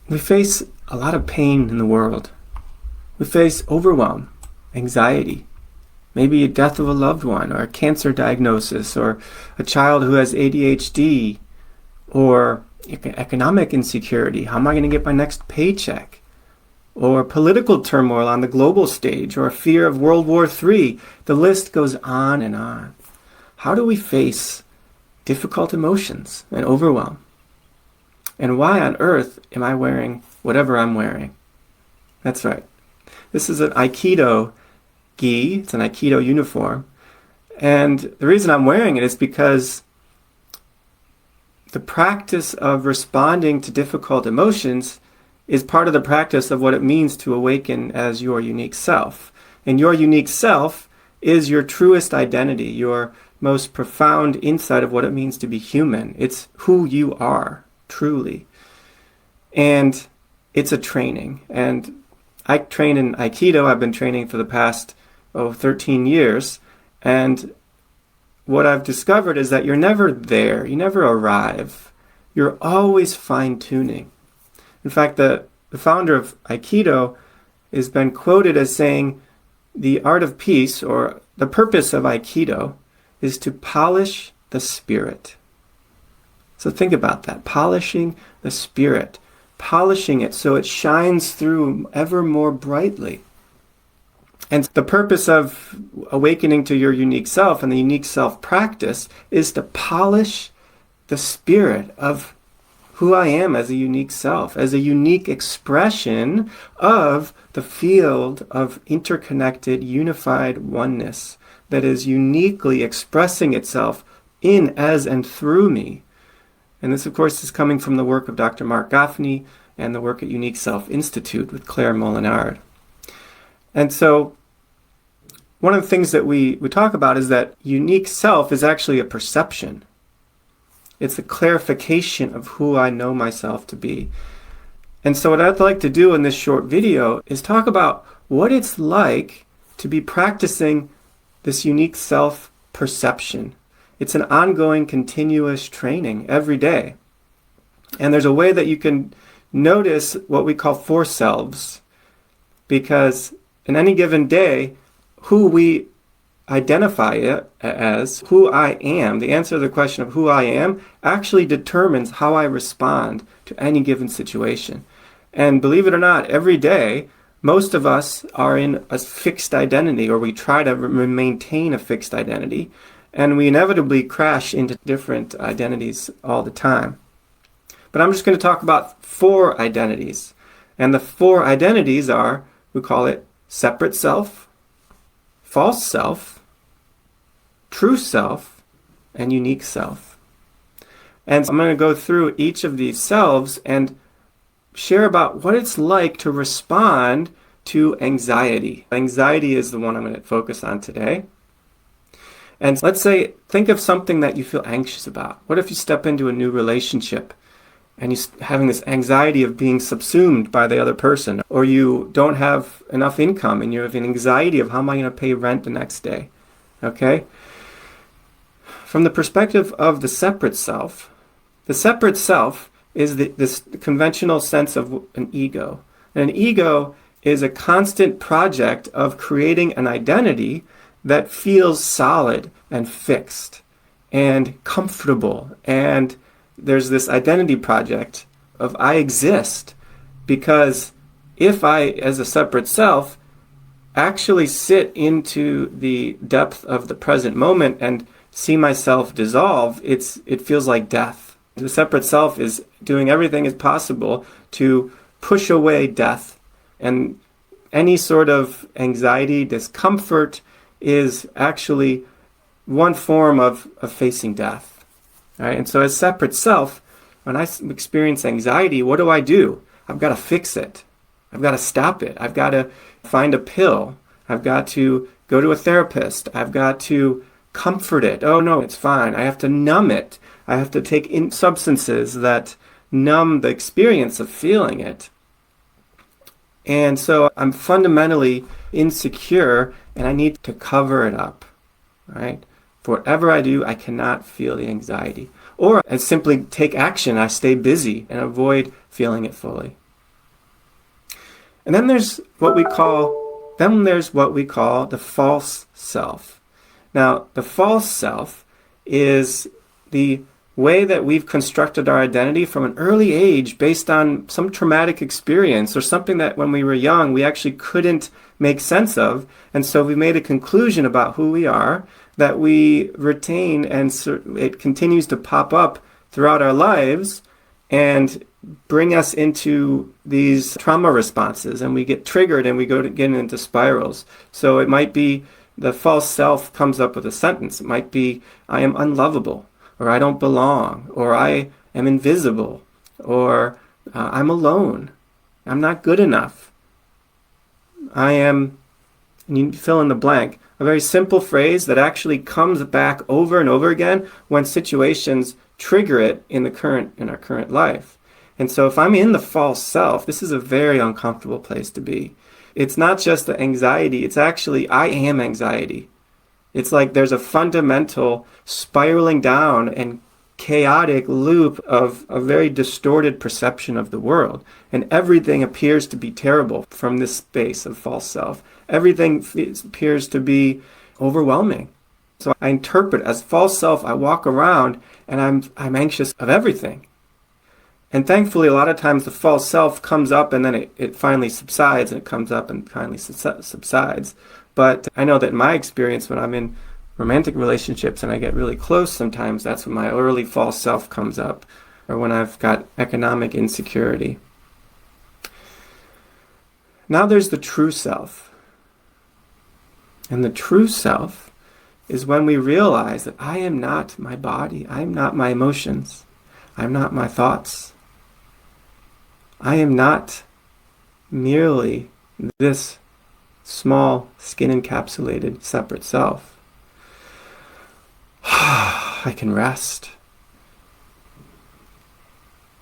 We face a lot of pain in the world. We face overwhelm, anxiety, maybe a death of a loved one, or a cancer diagnosis, or a child who has ADHD, or economic insecurity. How am I going to get my next paycheck? Or political turmoil on the global stage, or fear of World War III. The list goes on and on. How do we face difficult emotions and overwhelm? And why on earth am I wearing whatever I'm wearing? That's right. This is an Aikido gi. It's an Aikido uniform. And the reason I'm wearing it is because the practice of responding to difficult emotions is part of the practice of what it means to awaken as your unique self. And your unique self is your truest identity, your most profound insight of what it means to be human. It's who you are, truly. And it's a training. And I train in Aikido. I've been training for the past 13 years. And what I've discovered is that you're never there. You never arrive. You're always fine-tuning. In fact, the founder of Aikido has been quoted as saying, the art of peace, or the purpose of Aikido, is to polish the spirit. So think about that, polishing the spirit, polishing it so it shines through ever more brightly. And the purpose of awakening to your unique self and the unique self practice is to polish the spirit of who I am as a unique self, as a unique expression of the field of interconnected, unified oneness that is uniquely expressing itself in, as, and through me. And this, of course, is coming from the work of Dr. Marc Gafni and the work at Unique Self Institute with Claire Molinard. And so one of the things that we talk about is that unique self is actually a perception. It's a clarification of who I know myself to be. And so what I'd like to do in this short video is talk about what it's like to be practicing this unique self-perception. It's an ongoing, continuous training every day. And there's a way that you can notice what we call four selves, because in any given day, who we identify it as, who I am, the answer to the question of who I am, actually determines how I respond to any given situation. And believe it or not, every day, most of us are in a fixed identity, or we try to maintain a fixed identity, and we inevitably crash into different identities all the time. But I'm just going to talk about four identities. And the four identities are, we call it separate self, false self, true self, and unique self. And I'm going to go through each of these selves and share about what it's like to respond to anxiety. Anxiety is the one I'm going to focus on today. And let's say, think of something that you feel anxious about. What if you step into a new relationship and you're having this anxiety of being subsumed by the other person, or you don't have enough income and you have an anxiety of how am I going to pay rent the next day? Okay? From the perspective of the separate self is this conventional sense of an ego. And an ego is a constant project of creating an identity that feels solid and fixed and comfortable. And there's this identity project of I exist because if I, as a separate self, actually sit into the depth of the present moment and see myself dissolve, it feels like death. The separate self is doing everything as possible to push away death. And any sort of anxiety, discomfort is actually one form of facing death. All right? And so as separate self, when I experience anxiety, what do? I've got to fix it. I've got to stop it. I've got to find a pill. I've got to go to a therapist. I've got to comfort it. Oh no, it's fine. I have to numb it. I have to take in substances that numb the experience of feeling it. And so I'm fundamentally insecure and I need to cover it up, right? For whatever I do, I cannot feel the anxiety. Or I simply take action. I stay busy and avoid feeling it fully. And then there's what we call the false self. Now, the false self is the way that we've constructed our identity from an early age based on some traumatic experience or something that when we were young we actually couldn't make sense of. And so we made a conclusion about who we are that we retain, and it continues to pop up throughout our lives and bring us into these trauma responses, and we get triggered and we get into spirals. So it might be the false self comes up with a sentence. It might be, I am unlovable, or I don't belong, or I am invisible, or I'm alone, I'm not good enough, I am, and you fill in the blank. A very simple phrase that actually comes back over and over again when situations trigger it in our current life. And so if I'm in the false self, this is a very uncomfortable place to be. It's not just the anxiety, it's actually, I am anxiety. It's like there's a fundamental spiraling down and chaotic loop of a very distorted perception of the world. And everything appears to be terrible from this space of false self. Everything appears to be overwhelming. So I interpret as false self, I walk around and I'm anxious of everything. And thankfully, a lot of times the false self comes up and then it finally subsides, and it comes up and finally subsides. But I know that in my experience, when I'm in romantic relationships and I get really close, sometimes that's when my early false self comes up, or when I've got economic insecurity. Now there's the true self. And the true self is when we realize that I am not my body, I am not my emotions, I'm not my thoughts. I am not merely this small, skin-encapsulated, separate self. I can rest.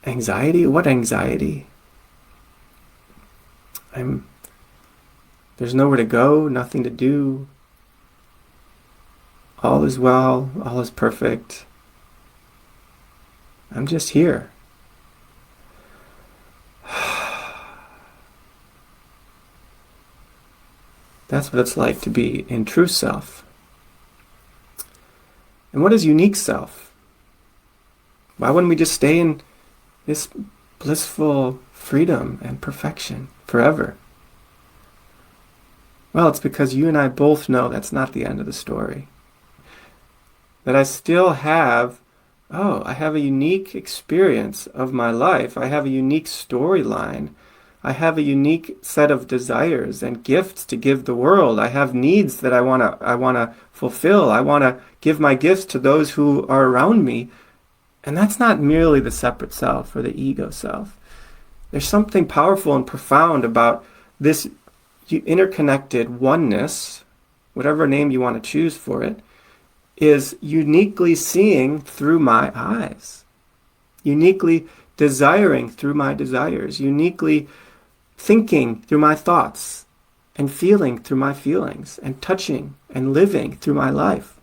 Anxiety? What anxiety? There's nowhere to go, nothing to do. All is well, all is perfect. I'm just here. That's what it's like to be in true self. And what is unique self? Why wouldn't we just stay in this blissful freedom and perfection forever? Well, it's because you and I both know that's not the end of the story. That I still have, I have a unique experience of my life. I have a unique storyline. I have a unique set of desires and gifts to give the world. I have needs that I want to fulfill. I want to give my gifts to those who are around me. And that's not merely the separate self or the ego self. There's something powerful and profound about this interconnected oneness, whatever name you want to choose for it, is uniquely seeing through my eyes, uniquely desiring through my desires, uniquely thinking through my thoughts, and feeling through my feelings, and touching and living through my life.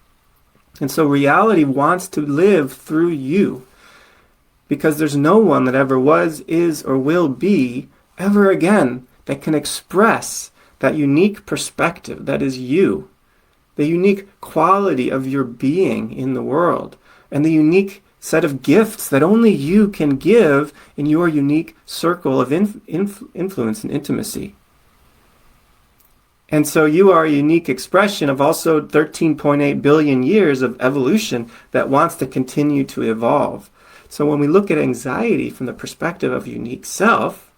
And so reality wants to live through you, because there's no one that ever was, is, or will be ever again that can express that unique perspective that is you, the unique quality of your being in the world, and the unique set of gifts that only you can give in your unique circle of influence and intimacy. And so you are a unique expression of also 13.8 billion years of evolution that wants to continue to evolve. So when we look at anxiety from the perspective of unique self,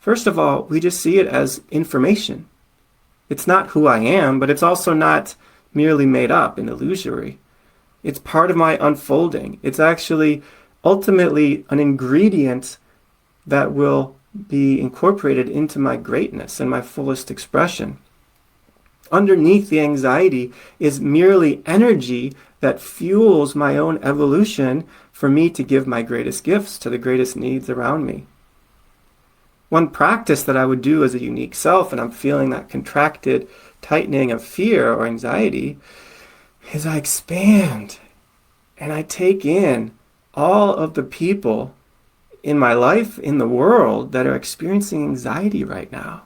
first of all, we just see it as information. It's not who I am, but it's also not merely made up and illusory. It's part of my unfolding. It's actually ultimately an ingredient that will be incorporated into my greatness and my fullest expression. Underneath the anxiety is merely energy that fuels my own evolution for me to give my greatest gifts to the greatest needs around me. One practice that I would do as a unique self, and I'm feeling that contracted tightening of fear or anxiety, is I expand and I take in all of the people in my life, in the world, that are experiencing anxiety right now.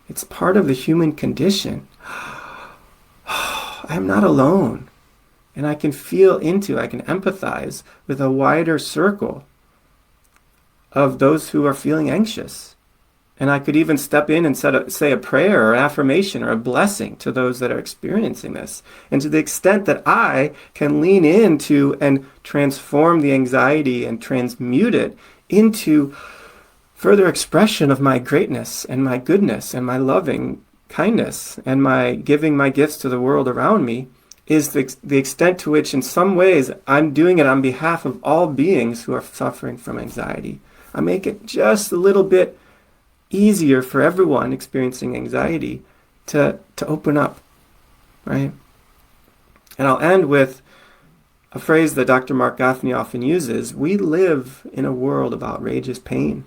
It's part of the human condition. I'm not alone. And I can I can empathize with a wider circle of those who are feeling anxious. And I could even step in and say a prayer or affirmation or a blessing to those that are experiencing this. And to the extent that I can lean into and transform the anxiety and transmute it into further expression of my greatness and my goodness and my loving kindness and my giving my gifts to the world around me, is the extent to which in some ways I'm doing it on behalf of all beings who are suffering from anxiety. I make it just a little bit easier for everyone experiencing anxiety to open up, right? And I'll end with a phrase that Dr. Marc Gafni often uses. We live in a world of outrageous pain.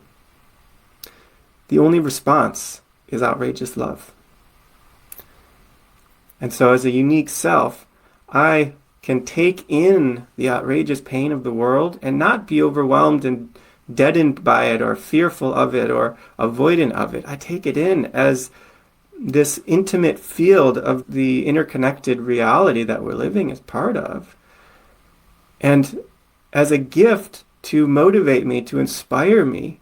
The only response is outrageous love. And so as a unique self, I can take in the outrageous pain of the world and not be overwhelmed and deadened by it or fearful of it or avoidant of it. I take it in as this intimate field of the interconnected reality that we're living as part of. And as a gift to motivate me, to inspire me,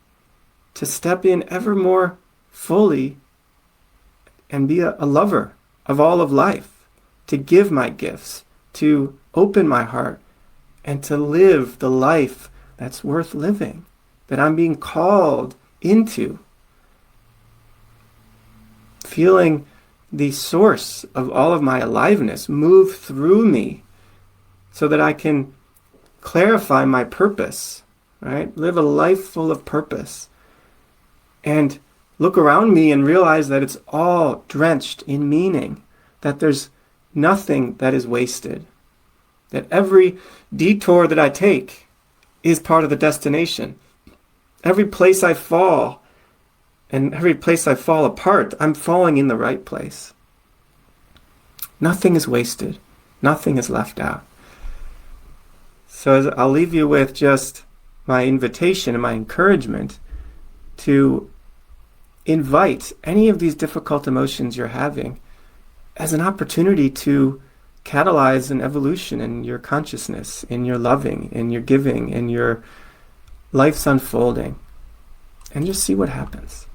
to step in ever more fully and be a lover of all of life, to give my gifts, to open my heart, and to live the life that's worth living, that I'm being called into. Feeling the source of all of my aliveness move through me so that I can clarify my purpose, right? Live a life full of purpose. And look around me and realize that it's all drenched in meaning, that there's nothing that is wasted, that every detour that I take is part of the destination. Every place I fall and every place I fall apart, I'm falling in the right place. Nothing is wasted. Nothing is left out. So I'll leave you with just my invitation and my encouragement to invite any of these difficult emotions you're having as an opportunity to catalyze an evolution in your consciousness, in your loving, in your giving, in your life's unfolding, and just see what happens.